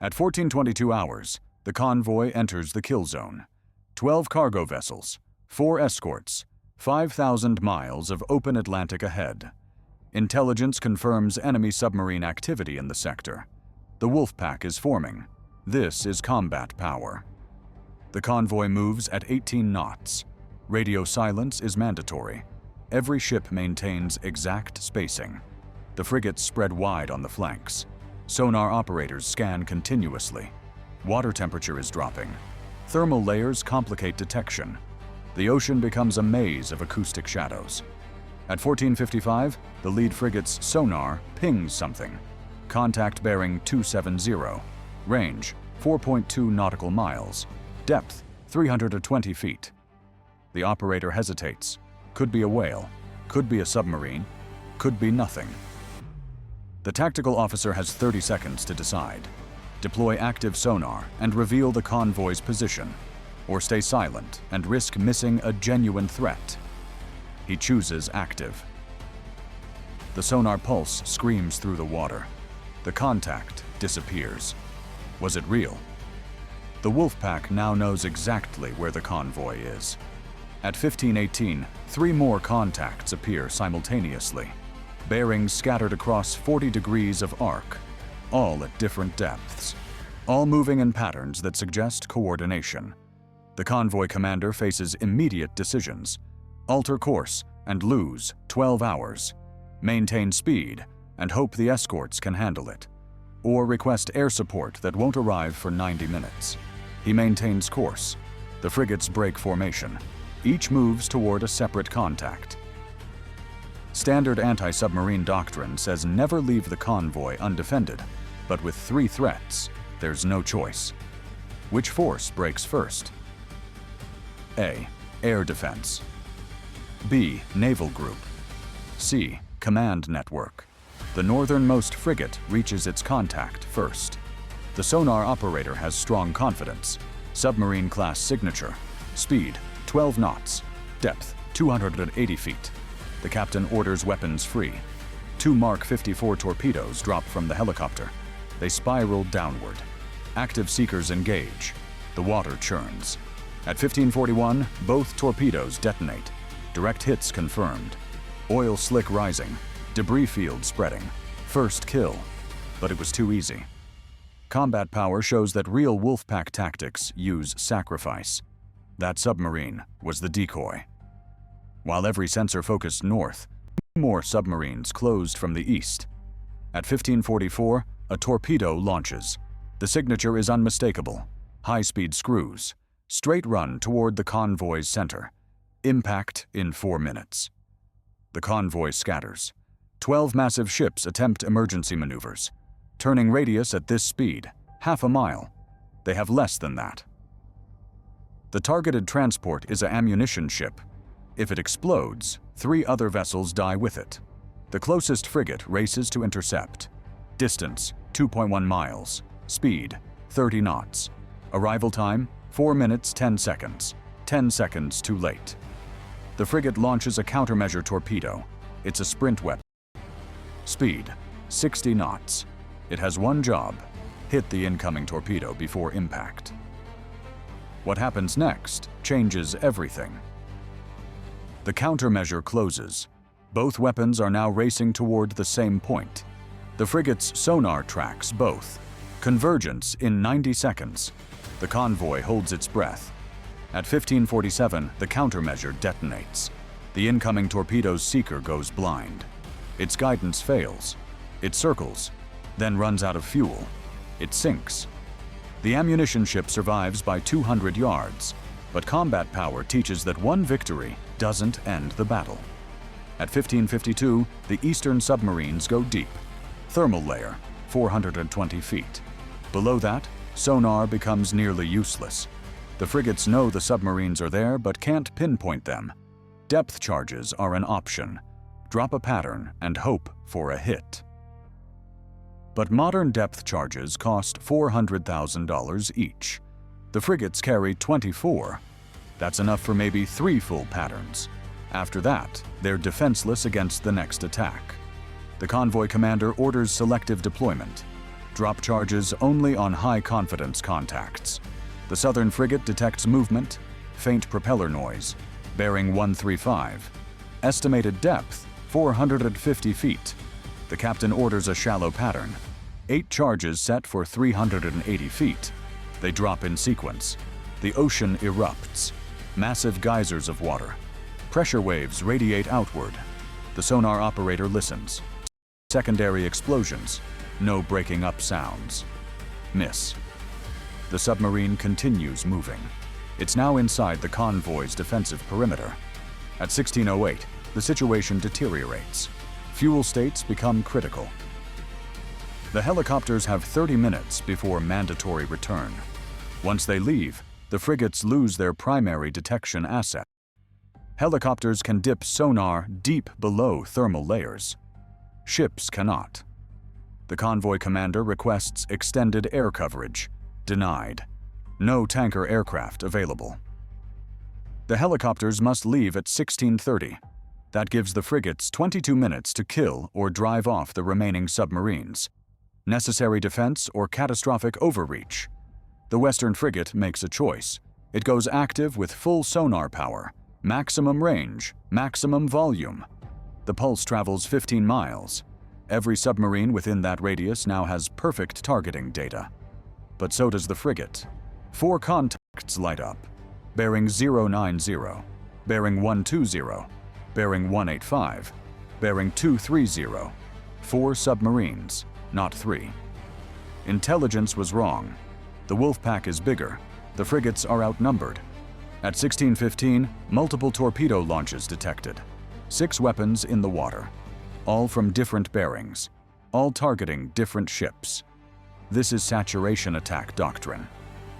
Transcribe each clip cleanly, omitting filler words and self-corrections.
At 14:22 hours, the convoy enters the kill zone. 12 cargo vessels, 4 escorts, 5,000 miles of open Atlantic ahead. Intelligence confirms enemy submarine activity in the sector. The Wolfpack is forming. This is combat power. The convoy moves at 18 knots. Radio silence is mandatory. Every ship maintains exact spacing. The frigates spread wide on the flanks. Sonar operators scan continuously. Water temperature is dropping. Thermal layers complicate detection. The ocean becomes a maze of acoustic shadows. At 14:55, the lead frigate's sonar pings something. Contact bearing 270. Range 4.2 nautical miles. Depth 320 feet. The operator hesitates. Could be a whale, could be a submarine, could be nothing. The tactical officer has 30 seconds to decide. Deploy active sonar and reveal the convoy's position, or stay silent and risk missing a genuine threat. He chooses active. The sonar pulse screams through the water. The contact disappears. Was it real? The Wolfpack now knows exactly where the convoy is. At 15:18, 3 more contacts appear simultaneously. Bearings scattered across 40 degrees of arc, all at different depths, all moving in patterns that suggest coordination. The convoy commander faces immediate decisions: alter course and lose 12 hours, maintain speed and hope the escorts can handle it, or request air support that won't arrive for 90 minutes. He maintains course. The frigates break formation. Each moves toward a separate contact. Standard anti-submarine doctrine says never leave the convoy undefended, but with 3 threats, there's no choice. Which force breaks first? A. Air defense. B. Naval group. C. Command network. The northernmost frigate reaches its contact first. The sonar operator has strong confidence. Submarine-class signature. Speed 12 knots. Depth 280 feet. The captain orders weapons free. 2 Mark 54 torpedoes drop from the helicopter. They spiral downward. Active seekers engage. The water churns. At 15:41, both torpedoes detonate. Direct hits confirmed. Oil slick rising. Debris field spreading. First kill. But it was too easy. Combat power shows that real Wolfpack tactics use sacrifice. That submarine was the decoy. While every sensor focused north, more submarines closed from the east. At 15:44, a torpedo launches. The signature is unmistakable. High-speed screws. Straight run toward the convoy's center. Impact in 4 minutes. The convoy scatters. 12 massive ships attempt emergency maneuvers. Turning radius at this speed, half a mile. They have less than that. The targeted transport is an ammunition ship. If it explodes, 3 other vessels die with it. The closest frigate races to intercept. Distance, 2.1 miles. Speed, 30 knots. Arrival time, 4 minutes 10 seconds. 10 seconds too late. The frigate launches a countermeasure torpedo. It's a sprint weapon. Speed, 60 knots. It has one job: hit the incoming torpedo before impact. What happens next changes everything. The countermeasure closes. Both weapons are now racing toward the same point. The frigate's sonar tracks both. Convergence in 90 seconds. The convoy holds its breath. At 15:47, the countermeasure detonates. The incoming torpedo's seeker goes blind. Its guidance fails. It circles, then runs out of fuel. It sinks. The ammunition ship survives by 200 yards, but combat power teaches that one victory doesn't end the battle. At 15:52, the eastern submarines go deep. Thermal layer, 420 feet. Below that, sonar becomes nearly useless. The frigates know the submarines are there but can't pinpoint them. Depth charges are an option. Drop a pattern and hope for a hit. But modern depth charges cost $400,000 each. The frigates carry 24. That's enough for maybe 3 full patterns. After that, they're defenseless against the next attack. The convoy commander orders selective deployment. Drop charges only on high-confidence contacts. The southern frigate detects movement, faint propeller noise, bearing 135. Estimated depth, 450 feet. The captain orders a shallow pattern. 8 charges set for 380 feet. They drop in sequence. The ocean erupts. Massive geysers of water. Pressure waves radiate outward. The sonar operator listens. Secondary explosions. No breaking up sounds. Miss. The submarine continues moving. It's now inside the convoy's defensive perimeter. At 16:08, the situation deteriorates. Fuel states become critical. The helicopters have 30 minutes before mandatory return. Once they leave, the frigates lose their primary detection asset. Helicopters can dip sonar deep below thermal layers. Ships cannot. The convoy commander requests extended air coverage. Denied. No tanker aircraft available. The helicopters must leave at 16:30. That gives the frigates 22 minutes to kill or drive off the remaining submarines. Necessary defense or catastrophic overreach. The Western frigate makes a choice. It goes active with full sonar power, maximum range, maximum volume. The pulse travels 15 miles. Every submarine within that radius now has perfect targeting data. But so does the frigate. 4 contacts light up. Bearing 090, bearing 120, bearing 185, bearing 230. 4 submarines, not 3. Intelligence was wrong. The wolf pack is bigger. The frigates are outnumbered. At 16:15, multiple torpedo launches detected. 6 weapons in the water. All from different bearings. All targeting different ships. This is saturation attack doctrine.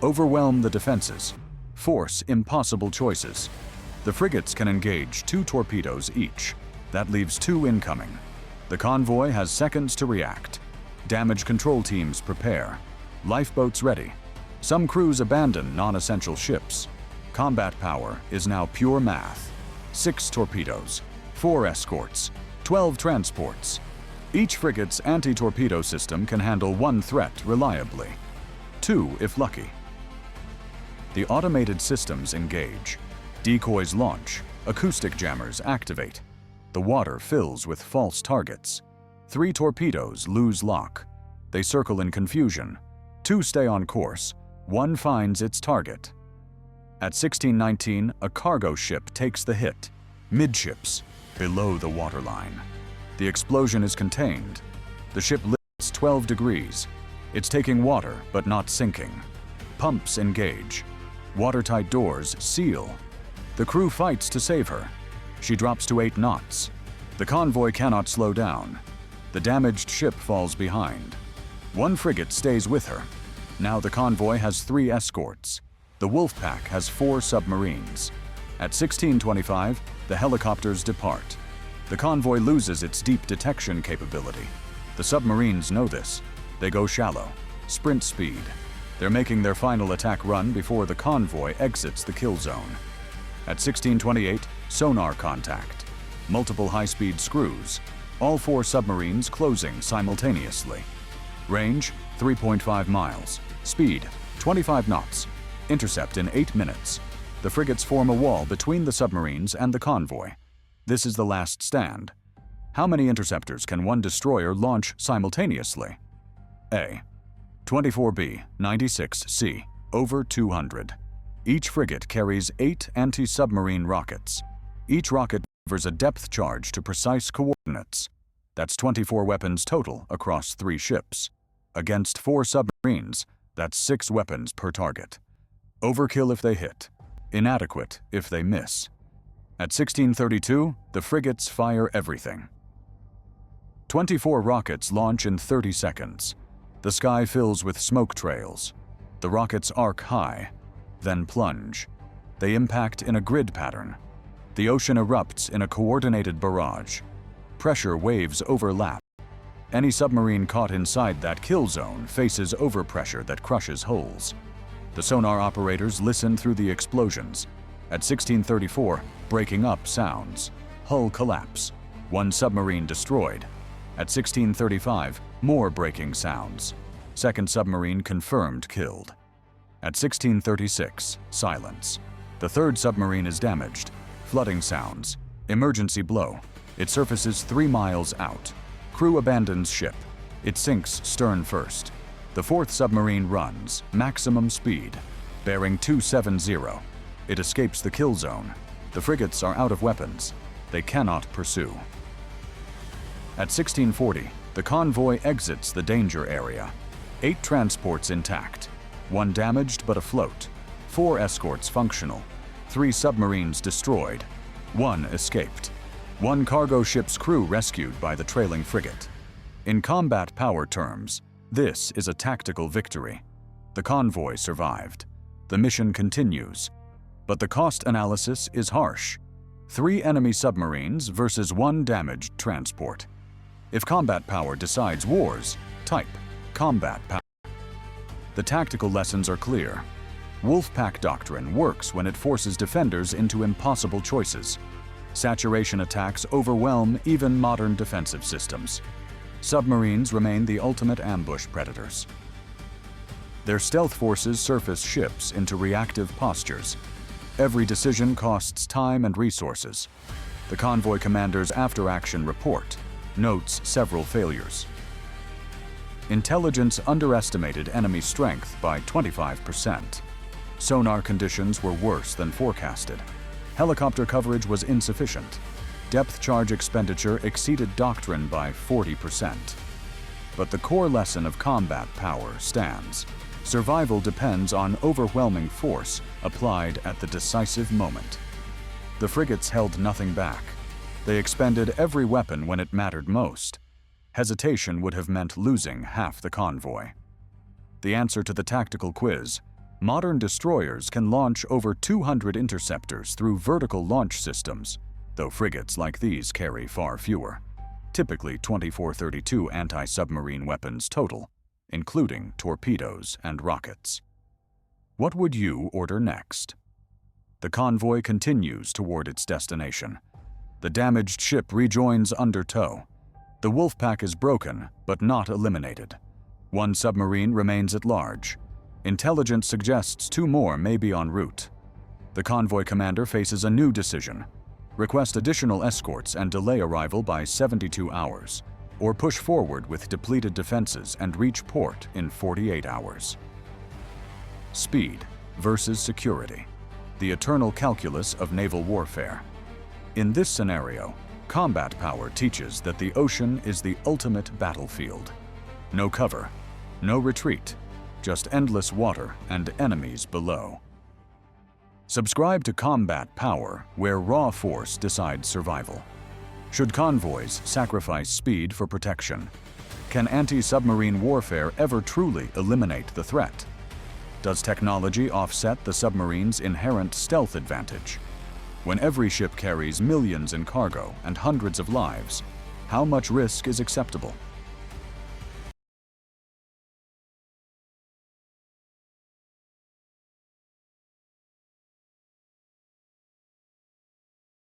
Overwhelm the defenses. Force impossible choices. The frigates can engage 2 torpedoes each. That leaves 2 incoming. The convoy has seconds to react. Damage control teams prepare. Lifeboats ready. Some crews abandon non-essential ships. Combat power is now pure math. 6 torpedoes, 4 escorts, 12 transports. Each frigate's anti-torpedo system can handle 1 threat reliably. 2 if lucky. The automated systems engage. Decoys launch. Acoustic jammers activate. The water fills with false targets. 3 torpedoes lose lock. They circle in confusion. 2 stay on course. 1 finds its target. At 16:19, a cargo ship takes the hit. Midships, below the waterline. The explosion is contained. The ship lifts 12 degrees. It's taking water, but not sinking. Pumps engage. Watertight doors seal. The crew fights to save her. She drops to 8 knots. The convoy cannot slow down. The damaged ship falls behind. 1 frigate stays with her. Now the convoy has 3 escorts. The wolf pack has 4 submarines. At 16:25, the helicopters depart. The convoy loses its deep detection capability. The submarines know this. They go shallow, sprint speed. They're making their final attack run before the convoy exits the kill zone. At 16:28, sonar contact. Multiple high-speed screws. All 4 submarines closing simultaneously. Range, 3.5 miles. Speed, 25 knots. Intercept in 8 minutes. The frigates form a wall between the submarines and the convoy. This is the last stand. How many interceptors can one destroyer launch simultaneously? A. 24B, 96C, over 200. Each frigate carries 8 anti-submarine rockets. Each rocket delivers a depth charge to precise coordinates. That's 24 weapons total across 3 ships. Against 4 submarines, that's 6 weapons per target. Overkill if they hit. Inadequate if they miss. At 16:32, the frigates fire everything. 24 rockets launch in 30 seconds. The sky fills with smoke trails. The rockets arc high, then plunge. They impact in a grid pattern. The ocean erupts in a coordinated barrage. Pressure waves overlap. Any submarine caught inside that kill zone faces overpressure that crushes hulls. The sonar operators listen through the explosions. At 16:34, breaking up sounds. Hull collapse. 1 submarine destroyed. At 16:35, more breaking sounds. Second submarine confirmed killed. At 16:36, silence. The third submarine is damaged. Flooding sounds. Emergency blow. It surfaces 3 miles out. Crew abandons ship. It sinks stern first. The fourth submarine runs, maximum speed, bearing 270. It escapes the kill zone. The frigates are out of weapons. They cannot pursue. At 16:40, the convoy exits the danger area. 8 transports intact, 1 damaged but afloat, 4 escorts functional, 3 submarines destroyed, 1 escaped, 1 cargo ship's crew rescued by the trailing frigate. In combat power terms, this is a tactical victory. The convoy survived. The mission continues. But the cost analysis is harsh. 3 enemy submarines versus 1 damaged transport. If combat power decides wars, type combat power. The tactical lessons are clear. Wolfpack doctrine works when it forces defenders into impossible choices. Saturation attacks overwhelm even modern defensive systems. Submarines remain the ultimate ambush predators. Their stealth forces surface ships into reactive postures. Every decision costs time and resources. The convoy commander's after-action report notes several failures. Intelligence underestimated enemy strength by 25%. Sonar conditions were worse than forecasted. Helicopter coverage was insufficient. Depth charge expenditure exceeded doctrine by 40%. But the core lesson of combat power stands. Survival depends on overwhelming force applied at the decisive moment. The frigates held nothing back. They expended every weapon when it mattered most. Hesitation would have meant losing half the convoy. The answer to the tactical quiz: modern destroyers can launch over 200 interceptors through vertical launch systems, though frigates like these carry far fewer, typically 24-32 anti-submarine weapons total, including torpedoes and rockets. What would you order next? The convoy continues toward its destination. The damaged ship rejoins under tow. The Wolfpack is broken, but not eliminated. 1 submarine remains at large. Intelligence suggests 2 more may be en route. The convoy commander faces a new decision: request additional escorts and delay arrival by 72 hours, or push forward with depleted defenses and reach port in 48 hours. Speed versus security, the eternal calculus of naval warfare. In this scenario, combat power teaches that the ocean is the ultimate battlefield. No cover, no retreat, just endless water and enemies below. Subscribe to Combat Power, where raw force decides survival. Should convoys sacrifice speed for protection? Can anti-submarine warfare ever truly eliminate the threat? Does technology offset the submarine's inherent stealth advantage? When every ship carries millions in cargo and hundreds of lives, how much risk is acceptable?